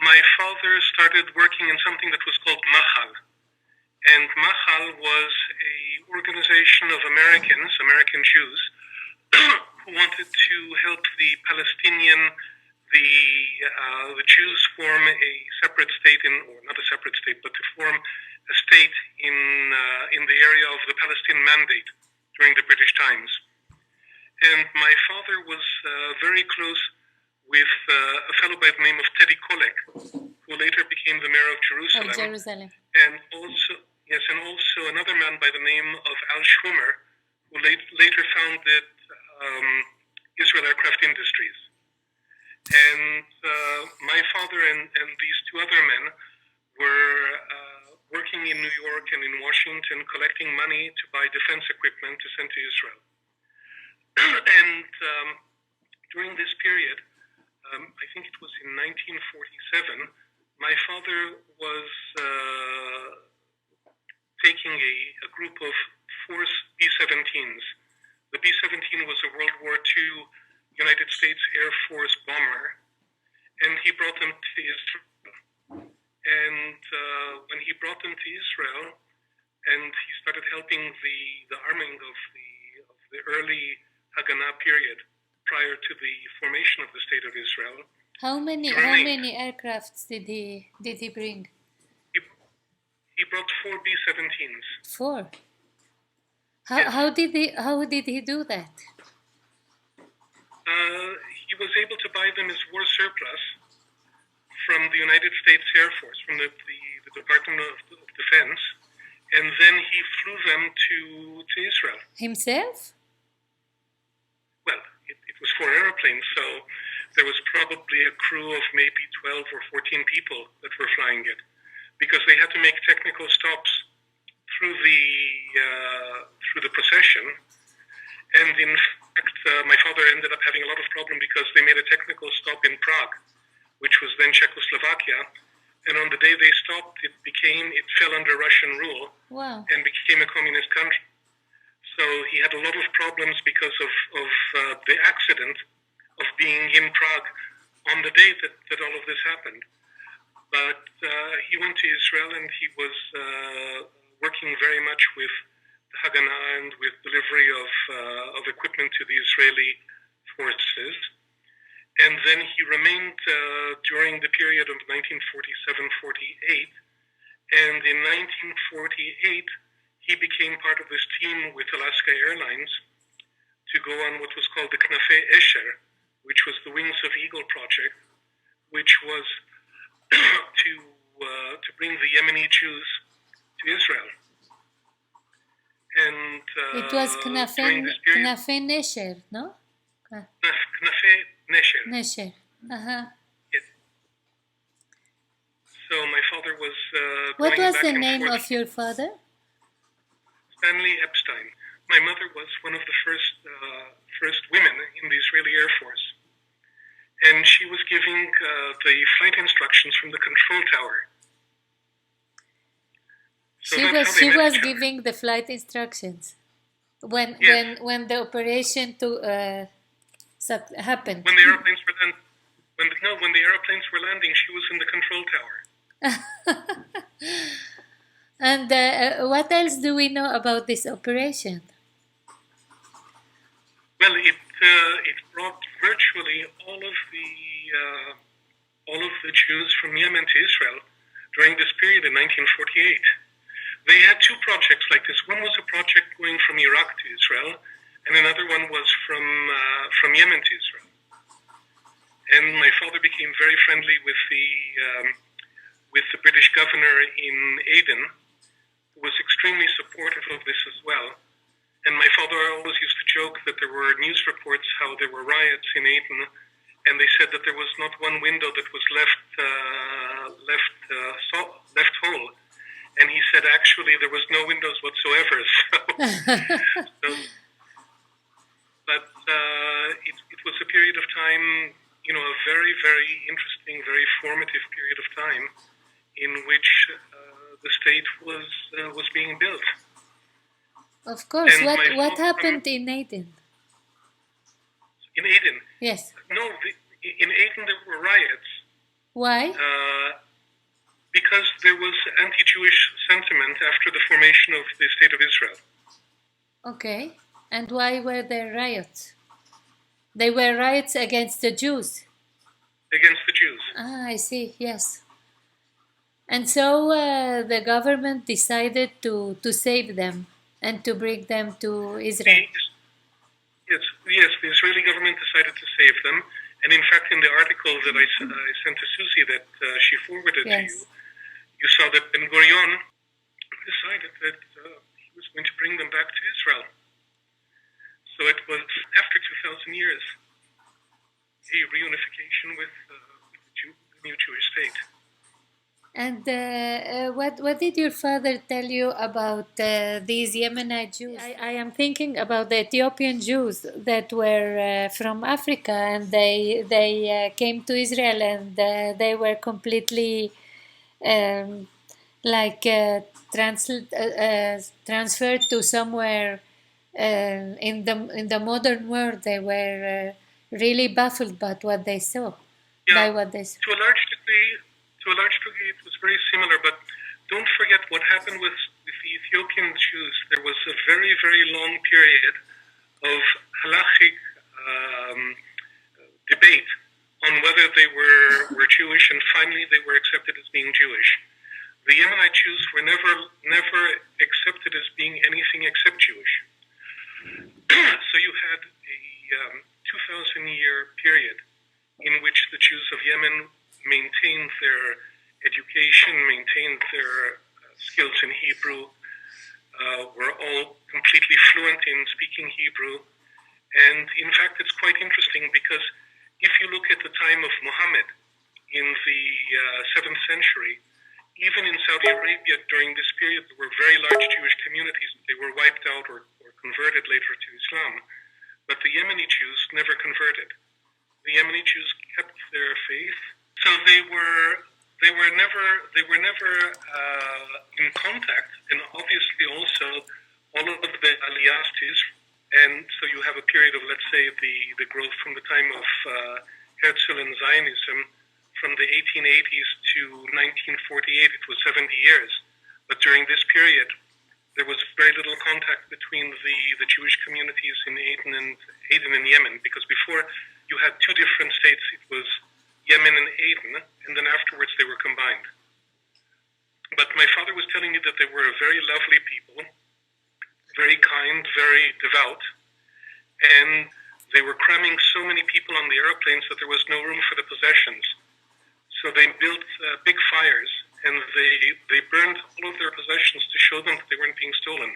my father started working in something that was called Mahal. And Mahal was a organization of American Jews, who wanted to help the Palestinian, the Jews form a separate state or not a separate state, but to form a state in the area of the Palestine Mandate during the British times. And my father was very close with a fellow by the name of Teddy Kollek, who later became the mayor of Jerusalem. And also another man by the name of Al Schumer, who later founded Israel Aircraft Industries. And my father and these two other men were working in New York and in Washington, collecting money to buy defense equipment to send to Israel. And during this period, I think it was in 1947, my father was taking a group of force B-17s. The B-17 was a World War II United States Air Force bomber, and he brought them to Israel. And when he brought them to Israel, and he started helping the arming of the early Haganah period, prior to the formation of the State of Israel. How many aircrafts did he bring? He brought 4 B-17s. 4. How did he do that? He was able to buy them as war surplus from the United States Air Force, from the Department of Defense, and then he flew them to Israel. Himself? Well, it was 4 airplanes, so there was probably a crew of maybe 12 or 14 people that were flying it, because they had to make technical stops through the procession. And in fact, my father ended up having a lot of problem because they made a technical stop in Prague, which was then Czechoslovakia. And on the day they stopped, it fell under Russian rule. Wow. And became a communist country. So he had a lot of problems because of the accident of being in Prague on the day that all of this happened. But he went to Israel, and he was working very much with the Haganah and with delivery of equipment to the Israeli forces. And then he remained during the period of 1947-48. And in 1948, he became part of this team with Alaska Airlines to go on what was called the Knafei Esher, which was the Wings of Eagle project, which was to bring the Yemeni Jews to Israel. And it was Knafei Nesher, no? Knafei Nesher. Nesher. Uh-huh. Yes. So my father was what was the name of your father? Stanley Epstein. My mother was one of the first women in the Israeli Air Force. And she was giving the flight instructions from the control tower. So she was giving the flight instructions when the operation happened. When the airplanes were landing, she was in the control tower. And what else do we know about this operation? Well, it brought virtually all of the Jews from Yemen to Israel during this period in 1948. They had 2 projects like this. One was a project going from Iraq to Israel, and another one was from Yemen to Israel. And my father became very friendly with the British governor in Aden, who was extremely supportive of this as well. And my father always used to joke that there were news reports how there were riots in Aden, and they said that there was not one window that was left whole. And he said actually there was no windows whatsoever. It was a period of time, a very, very interesting, very formative period of time in which the state was being built. Of course. And what happened in Aden? In Aden? Yes. No, in Aden there were riots, Why? Because there was anti-Jewish sentiment after the formation of the State of Israel. Okay. And why were there riots? They were riots against the Jews. Against the Jews. Ah, I see. Yes. And so the government decided to save them and to bring them to Israel. Yes, the Israeli government decided to save them. And in fact, in the article that I sent to Susie that she forwarded to you, you saw that Ben Gurion decided that he was going to bring them back to Israel. So it was after 2,000 years, a reunification with the new Jewish state. And what did your father tell you about these Yemenite Jews? I am thinking about the Ethiopian Jews that were from Africa, and they came to Israel, and they were completely transferred to somewhere in the modern world. They were really baffled by what they saw. Yeah, to a large degree, it was very similar. But don't forget what happened with the Ethiopian Jews. There was a very, very long period of halachic debate on whether they were Jewish, and finally they were accepted as being Jewish. The Yemenite Jews were never accepted as being anything except Jewish. So you had a 2,000-year period in which the Jews of Yemen maintained their education, maintained their skills in Hebrew, were all completely fluent in speaking Hebrew. And in fact, it's quite interesting because if you look at the time of Muhammad in the 7th century, even in Saudi Arabia during this period, there were very large Jewish communities. They were wiped out or converted later to Islam. But the Yemeni Jews never converted. The Yemeni Jews kept their faith. So they were never in contact, and obviously also all of the aliyahs to Israel. And so you have a period of, let's say, the growth from the time of Herzl and Zionism from the 1880s to 1948. It was 70 years. But during this period, there was very little contact between the Jewish communities in Aden and Yemen, because before you had two different states. It was Yemen and Aden, and then afterwards they were combined. But my father was telling me that they were very lovely people, very kind, very devout, and they were cramming so many people on the airplanes that there was no room for the possessions. So they built big fires, and they burned all of their possessions to show them that they weren't being stolen.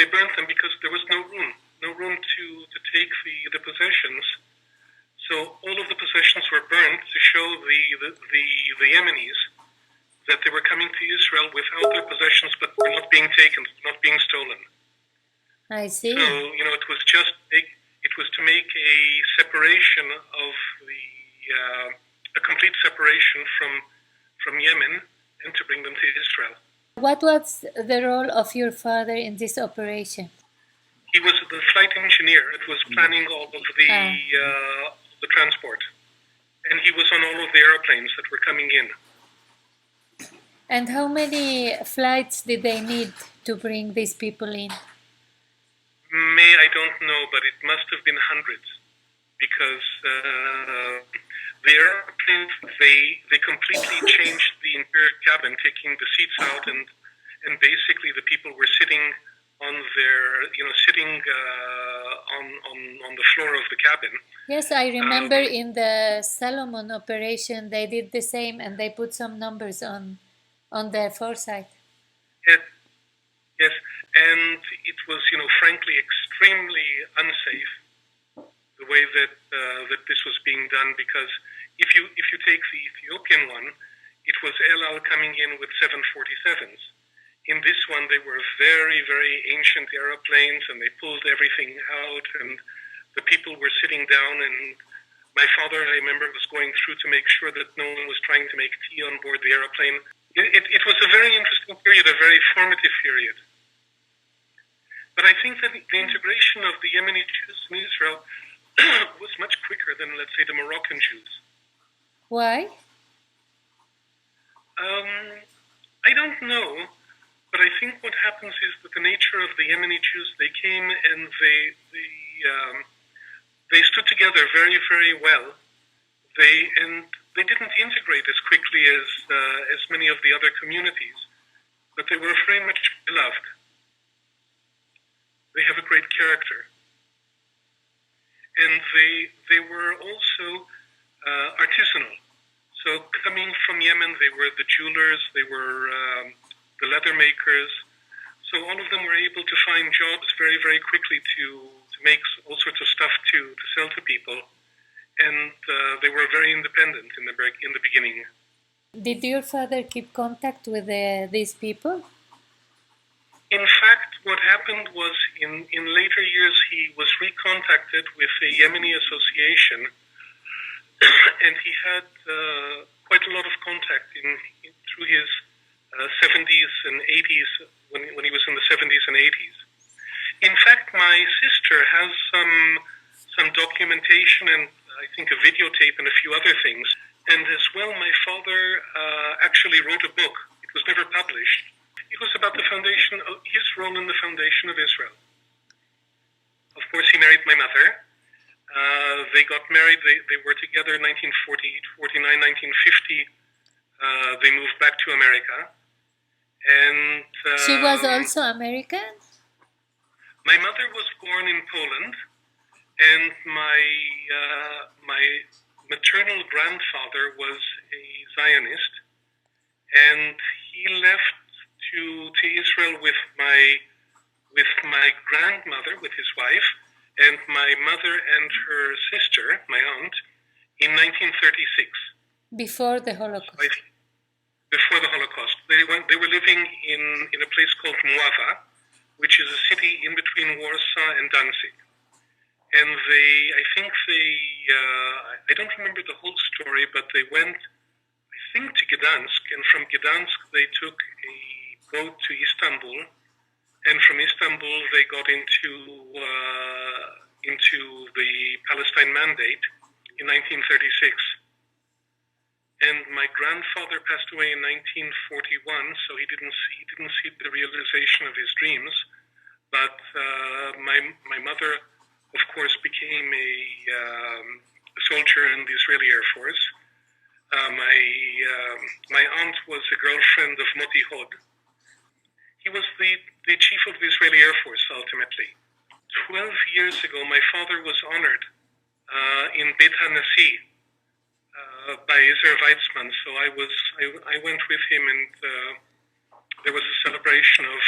They burned them because there was no room to take the possessions. So all of the possessions were burned to show the Yemenis that they were coming to Israel without their possessions, but were not being taken, not being stolen. I see. So it was to make a separation of a complete separation from Yemen, and to bring them to Israel. What was the role of your father in this operation? He was the flight engineer. It was planning all of the transport, and he was on all of the airplanes that were coming in. And how many flights did they need to bring these people in? I don't know, but it must have been hundreds, because the airplanes, they completely changed the interior cabin, taking the seats out, and basically the people were sitting on on the floor of the cabin. Yes, I remember in the Solomon operation they did the same, and they put some numbers on the foresight. Yes, and it was, frankly, extremely unsafe the way that this was being done, because if you take the Ethiopian one, it was El Al coming in with 747s. In this one, they were very, very ancient airplanes, and they pulled everything out, and the people were sitting down, and my father, I remember, was going through to make sure that no one was trying to make tea on board the airplane. It was a very interesting period, a very formative period. But I think that the integration of the Yemeni Jews in Israel was much quicker than, let's say, the Moroccan Jews. Why? I don't know, but I think what happens is that the nature of the Yemeni Jews, they came and they stood together very, very well. They didn't integrate as quickly as many of the other communities, but they were very much beloved. They have a great character, and they were also artisanal. So coming from Yemen, they were the jewelers, they were the leather makers. So all of them were able to find jobs very, very quickly to make all sorts of stuff to sell to people. And they were very independent in the beginning. Did your father keep contact with these people? In fact, what happened was in later years he was recontacted with a Yemeni association, and he had quite a lot of contact through his 70s and 80s when he was in the 70s and 80s. In fact, my sister has some documentation and I think a videotape and a few other things. And as well, my father actually wrote a book. It was never published. It was about his role in the foundation of Israel. Of course, he married my mother. They got married. They were together in 1949, 1950. They moved back to America. And she was also American? My mother was born in Poland, and my maternal grandfather was a Zionist, and he left to Israel with my grandmother, with his wife, and my mother and her sister, my aunt, in 1936. Before the Holocaust. Before the Holocaust, they were living in a place called Mława, which is a city in between Warsaw and Danzig. And I don't remember the whole story, but they went, I think, to Gdansk, and from Gdansk they took a boat to Istanbul, and from Istanbul they got into the Palestine Mandate in 1936. And my grandfather passed away in 1941, so he didn't see the realization of his dreams. But my mother, of course, became a soldier in the Israeli Air Force. My aunt was a girlfriend of Moti Hod. He was the chief of the Israeli Air Force, ultimately. 12 years ago, my father was honored in Beit HaNasi by Israel Weizmann. So I went with him, and there was a celebration of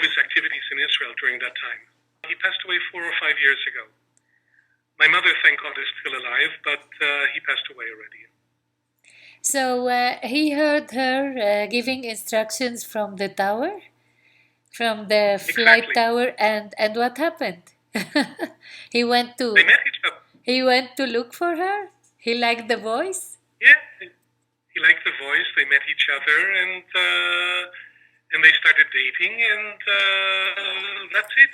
his activities in Israel during that time. He passed away 4 or 5 years ago. My mother, thank God, is still alive, but he passed away already. So he heard her giving instructions from the tower, from the flight tower, and what happened? They met each other. He went to look for her. He liked the voice. Yeah, he liked the voice. They met each other, and they started dating, and that's it.